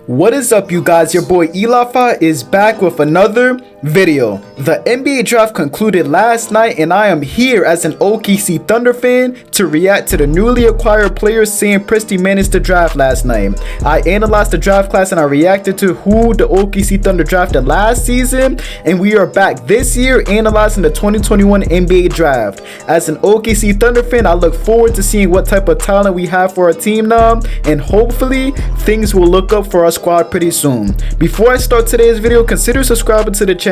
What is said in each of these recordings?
What is up, you guys? Your boy Elafa is back with another video. The NBA draft concluded last night and I am here as an OKC Thunder fan to react to the newly acquired players saying Presti managed the draft last night. I analyzed the draft class and I reacted to who the OKC Thunder drafted last season, and we are back this year analyzing the 2021 NBA draft. As an OKC Thunder fan, I look forward to seeing what type of talent we have for our team now, and hopefully things will look up for our squad pretty soon. Before I start today's video, consider subscribing to the channel.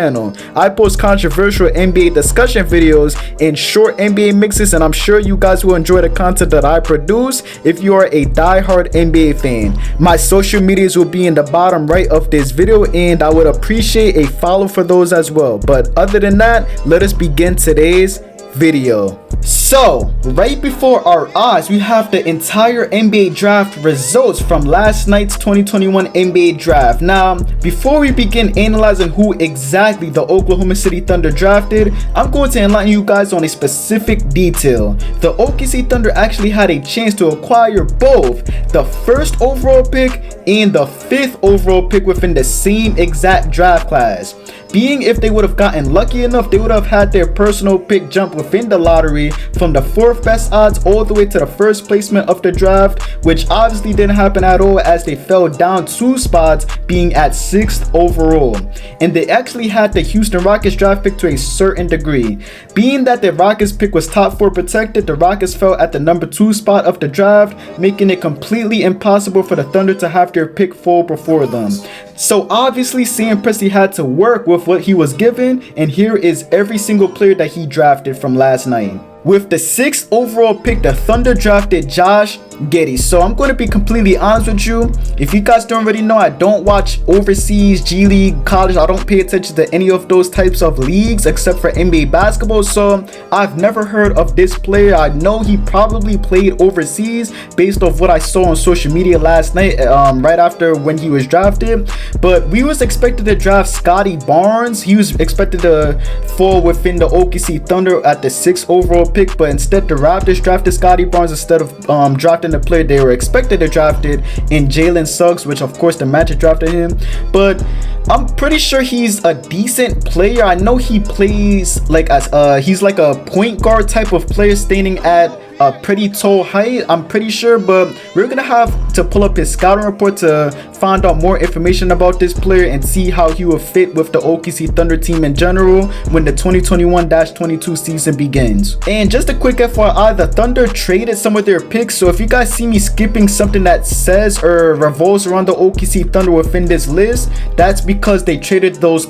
I post controversial NBA discussion videos and short NBA mixes, and I'm sure you guys will enjoy the content that I produce if you are a die-hard NBA fan. My social medias will be in the bottom right of this video, and I would appreciate a follow for those as well. But other than that, let us begin today's video. So right before our eyes, we have the entire NBA draft results from last night's 2021 NBA draft. Now, before we begin analyzing who exactly the Oklahoma City Thunder drafted, I'm going to enlighten you guys on a specific detail. The OKC Thunder actually had a chance to acquire both the first overall pick and the 5th overall pick within the same exact draft class. Being if they would have gotten lucky enough, they would have had their personal pick jump within the lottery from the 4th best odds all the way to the first placement of the draft, which obviously didn't happen at all as they fell down 2 spots, being at 6th overall. And they actually had the Houston Rockets draft pick to a certain degree. Being that the Rockets pick was top 4 protected, the Rockets fell at the number 2 spot of the draft, making it completely impossible for the Thunder to have their pick fall before them. So obviously Sam Presti had to work with what he was given, and here is every single player that he drafted from last night. With the 6th overall pick, the Thunder drafted Josh Giddey. So I'm going to be completely honest with you. If you guys don't already know, I don't watch overseas, G League, college. I don't pay attention to any of those types of leagues except for NBA basketball. So I've never heard of this player. I know he probably played overseas based off what I saw on social media last night, right after when he was drafted. But we was expected to draft Scotty Barnes. He was expected to fall within the OKC Thunder at the 6th overall pick, but instead the Raptors drafted Scotty Barnes instead of drafting the player they were expected to draft it in Jalen Suggs, which of course the Magic drafted him. But I'm pretty sure he's a decent player. I know he plays like as he's like a point guard type of player, standing at a pretty tall height, I'm pretty sure, but we're gonna have to pull up his scouting report to find out more information about this player and see how he will fit with the OKC Thunder team in general when the 2021-22 season begins. And just a quick FYI, the Thunder traded some of their picks, so if you guys see me skipping something that says or revolves around the OKC Thunder within this list, that's because they traded those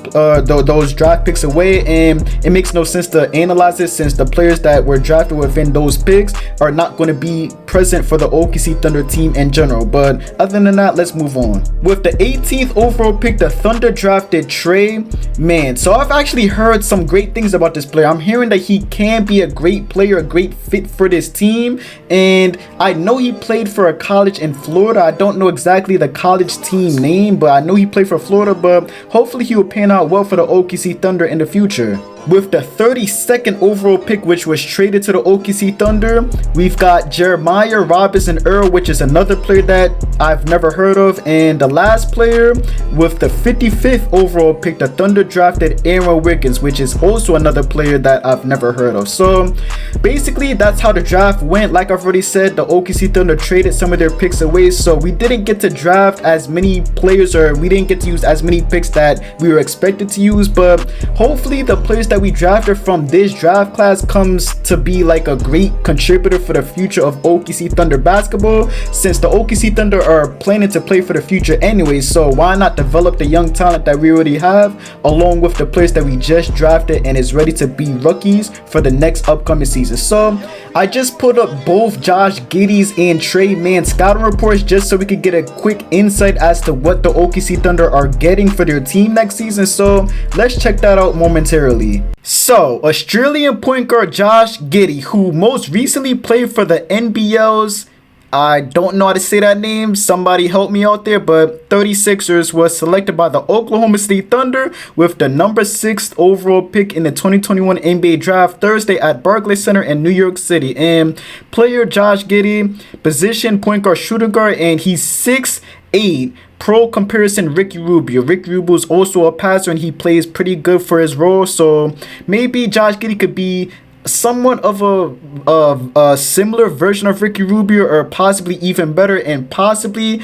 draft picks away, and it makes no sense to analyze it since the players that were drafted within those picks are not going to be present for the OKC Thunder team in general. But other than that, let's move on. With the 18th overall pick, the Thunder drafted Tre Mann. So I've actually heard some great things about this player. I'm hearing that he can be a great player, a great fit for this team, and I know he played for a college in Florida. I don't know exactly the college team name, but I know he played for Florida, but hopefully he will pan out well for the OKC Thunder in the future. With the 32nd overall pick, which was traded to the OKC Thunder, we've got Jeremiah Robinson Earl, which is another player that I've never heard of. And the last player, with the 55th overall pick, the Thunder drafted Aaron Wiggins, which is also another player that I've never heard of. So basically, that's how the draft went. Like I've already said, the OKC Thunder traded some of their picks away, so we didn't get to draft as many players, or we didn't get to use as many picks that we were expected to use. But hopefully the players that we drafted from this draft class comes to be like a great contributor for the future of OKC Thunder basketball, since the OKC Thunder are planning to play for the future anyway. So why not develop the young talent that we already have along with the players that we just drafted and is ready to be rookies for the next upcoming season. So I just put up both Josh Giddey's and Tre Mann scouting reports just so we could get a quick insight as to what the OKC Thunder are getting for their team next season. So let's check that out momentarily. So, Australian point guard Josh Giddey, who most recently played for the NBL's I don't know how to say that name. Somebody help me out there. But 36ers was selected by the Oklahoma City Thunder with the number 6th overall pick in the 2021 NBA draft Thursday at Barclays Center in New York City. And player Josh Giddey, position point guard, shooting guard, and he's 6'8", 8. Pro comparison, Ricky Rubio. Ricky Rubio is also a passer and he plays pretty good for his role. So maybe Josh Giddey could be somewhat of a similar version of Ricky Rubio, or possibly even better, and possibly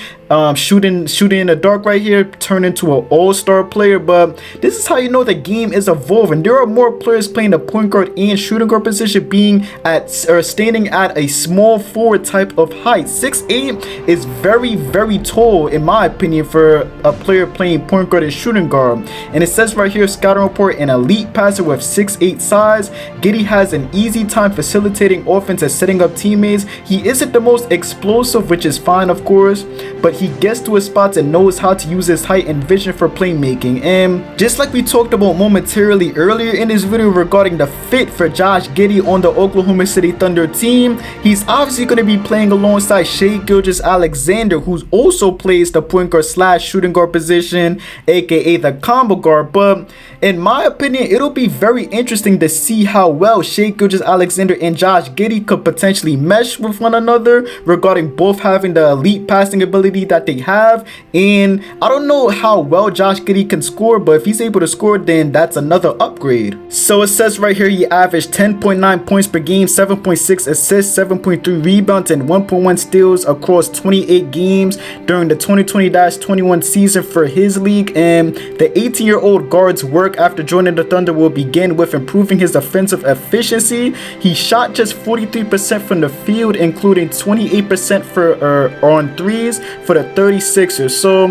shooting in the dark right here, turn into an all-star player. But this is how you know the game is evolving. There are more players playing the point guard and shooting guard position, being at or standing at a small forward type of height. 6'8" is very, very tall in my opinion for a player playing point guard and shooting guard. And it says right here, scouting report, an elite passer with 6'8" size. Giddey has an easy time facilitating offense and setting up teammates. He isn't the most explosive, which is fine of course, but he gets to his spots and knows how to use his height and vision for playmaking. And just like we talked about momentarily earlier in this video regarding the fit for Josh Giddey on the Oklahoma City Thunder team, he's obviously going to be playing alongside Shai Gilgeous-Alexander, who also plays the point guard slash shooting guard position, aka the combo guard. But in my opinion, it'll be very interesting to see how well Shai Gilgeous-Alexander and Josh Giddey could potentially mesh with one another regarding both having the elite passing ability that they have. And I don't know how well Josh Giddey can score, but if he's able to score, then that's another upgrade. So it says right here he averaged 10.9 points per game, 7.6 assists, 7.3 rebounds, and 1.1 steals across 28 games during the 2020-21 season for his league. And the 18-year-old guard's work after joining the Thunder will begin with improving his offensive efficiency. He shot just 43% from the field, including 28% on threes for the 36ers. So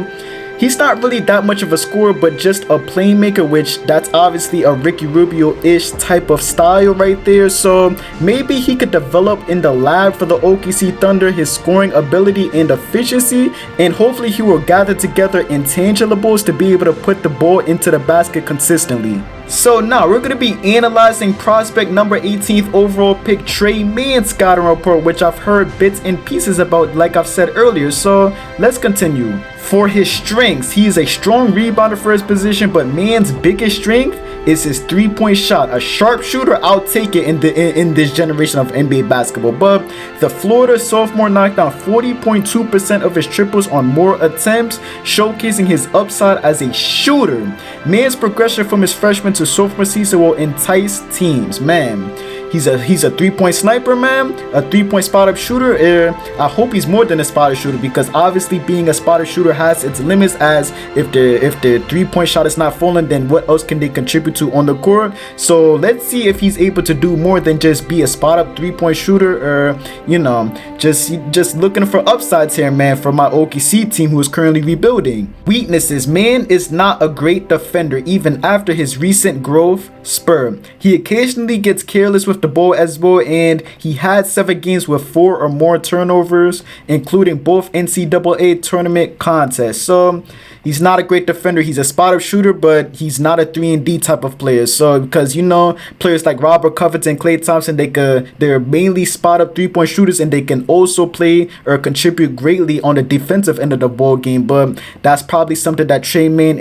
he's not really that much of a scorer, but just a playmaker, which that's obviously a Ricky Rubio-ish type of style right there. So maybe he could develop in the lab for the OKC Thunder his scoring ability and efficiency, and hopefully he will gather together intangibles to be able to put the ball into the basket consistently. So now we're going to be analyzing prospect number 18th overall pick Tre Mann scouting report, which I've heard bits and pieces about, like I've said earlier. So let's continue. For his strengths, he is a strong rebounder for his position, but Mann's biggest strength is his three-point shot. A sharpshooter, I'll take it in this generation of NBA basketball. But the Florida sophomore knocked down 40.2% of his triples on more attempts, showcasing his upside as a shooter. Mann's progression from his freshman to sophomore season will entice teams. Man, he's a three-point sniper, man, a three-point spot-up shooter. I hope he's more than a spot-up shooter, because obviously being a spot-up shooter has its limits, as if the three-point shot is not falling, then what else can they contribute to on the court? So let's see if he's able to do more than just be a spot-up three-point shooter, or you know, just looking for upsides here, man, for my OKC team who is currently rebuilding. Weaknesses: Mann is not a great defender even after his recent growth spur. He occasionally gets careless with the ball as well, and he had 7 games with 4 or more turnovers, including both NCAA tournament contests. So he's not a great defender. He's a spot-up shooter, but he's not a 3-and-D type of player. So because you know, players like Robert Covington, Klay Thompson, they're mainly spot-up 3-point shooters, and they can also play or contribute greatly on the defensive end of the ball game. But that's probably something that Tre Mann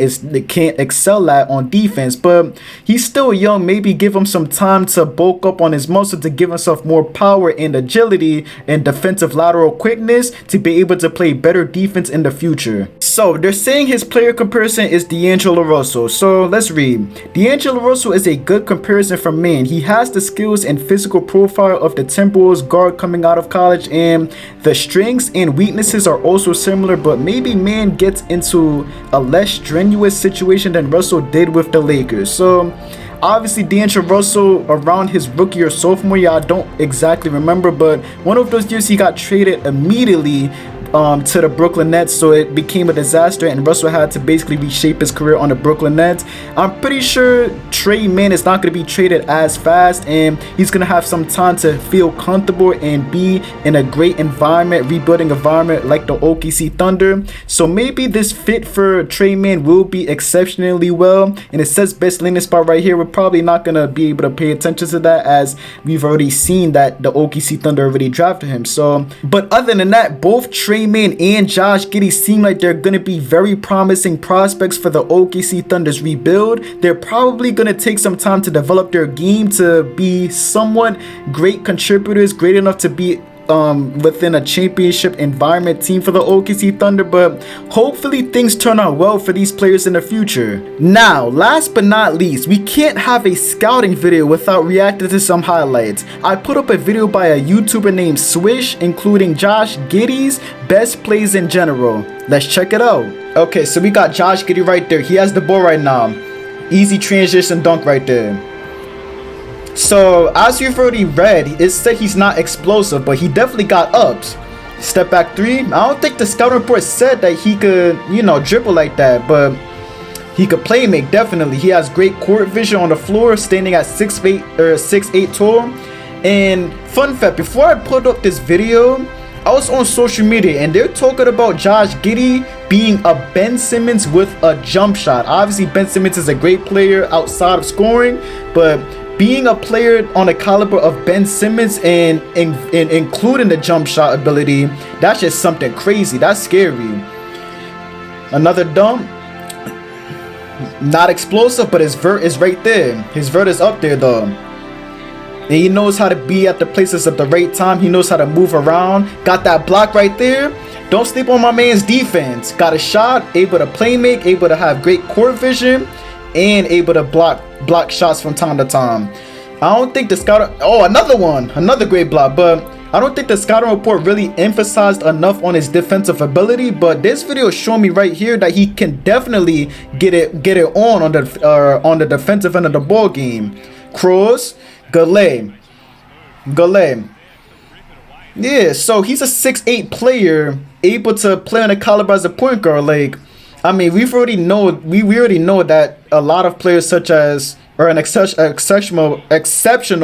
can't excel at on defense. But he's still young. Maybe give him some time to bulk up on his muscle to give himself more power and agility and defensive lateral quickness to be able to play better defense in the future. So they're saying his player comparison is D'Angelo Russell. So let's read. D'Angelo Russell is a good comparison for Mann. He has the skills and physical profile of the Timberwolves guard coming out of college, and the strengths and weaknesses are also similar, but maybe Mann gets into a less strenuous situation than Russell did with the Lakers. So obviously D'Angelo Russell around his rookie or sophomore year, I don't exactly remember, but one of those years he got traded immediately to the Brooklyn Nets, so it became a disaster, and Russell had to basically reshape his career on the Brooklyn Nets. I'm pretty sure Tre Mann is not going to be traded as fast, and he's going to have some time to feel comfortable and be in a great environment, rebuilding environment like the OKC Thunder. So maybe this fit for Tre Mann will be exceptionally well, and it says best landing spot right here. We're probably not going to be able to pay attention to that, as we've already seen that the OKC Thunder already drafted him. So, but other than that, both Tre Mann and Josh Giddey seem like they're going to be very promising prospects for the OKC Thunder's rebuild. They're probably going to take some time to develop their game to be somewhat great contributors, great enough to be within a championship environment team for the OKC Thunder, but hopefully things turn out well for these players in the future. Now, last but not least, we can't have a scouting video without reacting to some highlights. I put up a video by a YouTuber named Swish, including Josh Giddey's best plays in general. Let's check it out. Okay, so we got Josh Giddey right there. He has the ball right now. Easy transition dunk right there. So, as you've already read, it said he's not explosive, but he definitely got ups. Step back three. I don't think the scouting report said that he could, you know, dribble like that, but he could play make, definitely. He has great court vision on the floor, standing at 6'8" or 6'8" tall. And fun fact, before I put up this video, I was on social media and they're talking about Josh Giddey being a Ben Simmons with a jump shot. Obviously, Ben Simmons is a great player outside of scoring, but being a player on the caliber of Ben Simmons and including the jump shot ability, that's just something crazy. That's scary. Another dunk. Not explosive, but his vert is right there. His vert is up there though. And he knows how to be at the places at the right time. He knows how to move around. Got that block right there. Don't sleep on my man's defense. Got a shot, able to play make, able to have great court vision, and able to block shots from time to time. I don't think the scout. Oh, another one, another great block. But I don't think the scouting report really emphasized enough on his defensive ability. But this video is showing me right here that he can definitely get it on the defensive end of the ball game. Cross, Giddey. Yeah, so he's a 6'8" player, able to play on the caliber as a point guard. Like, I mean, we already know that a lot of players such as, or an exceptional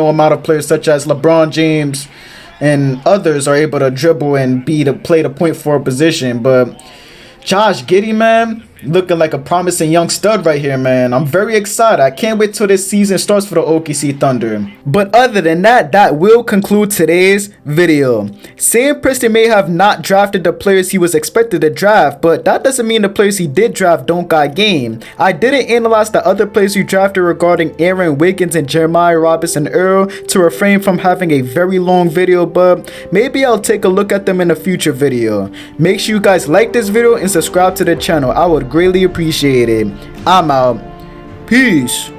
amount of players such as LeBron James and others are able to dribble and play the point forward position. But Josh Giddey, man, looking like a promising young stud right here, man. I'm very excited. I can't wait till this season starts for the OKC Thunder. But other than that, that will conclude today's video. Sam Presti may have not drafted the players he was expected to draft, but that doesn't mean the players he did draft don't got game. I didn't analyze the other players he drafted regarding Aaron Wiggins and Jeremiah Robinson Earl to refrain from having a very long video, but maybe I'll take a look at them in a future video. Make sure you guys like this video and subscribe to the channel. I would greatly appreciate it. I'm out. Peace.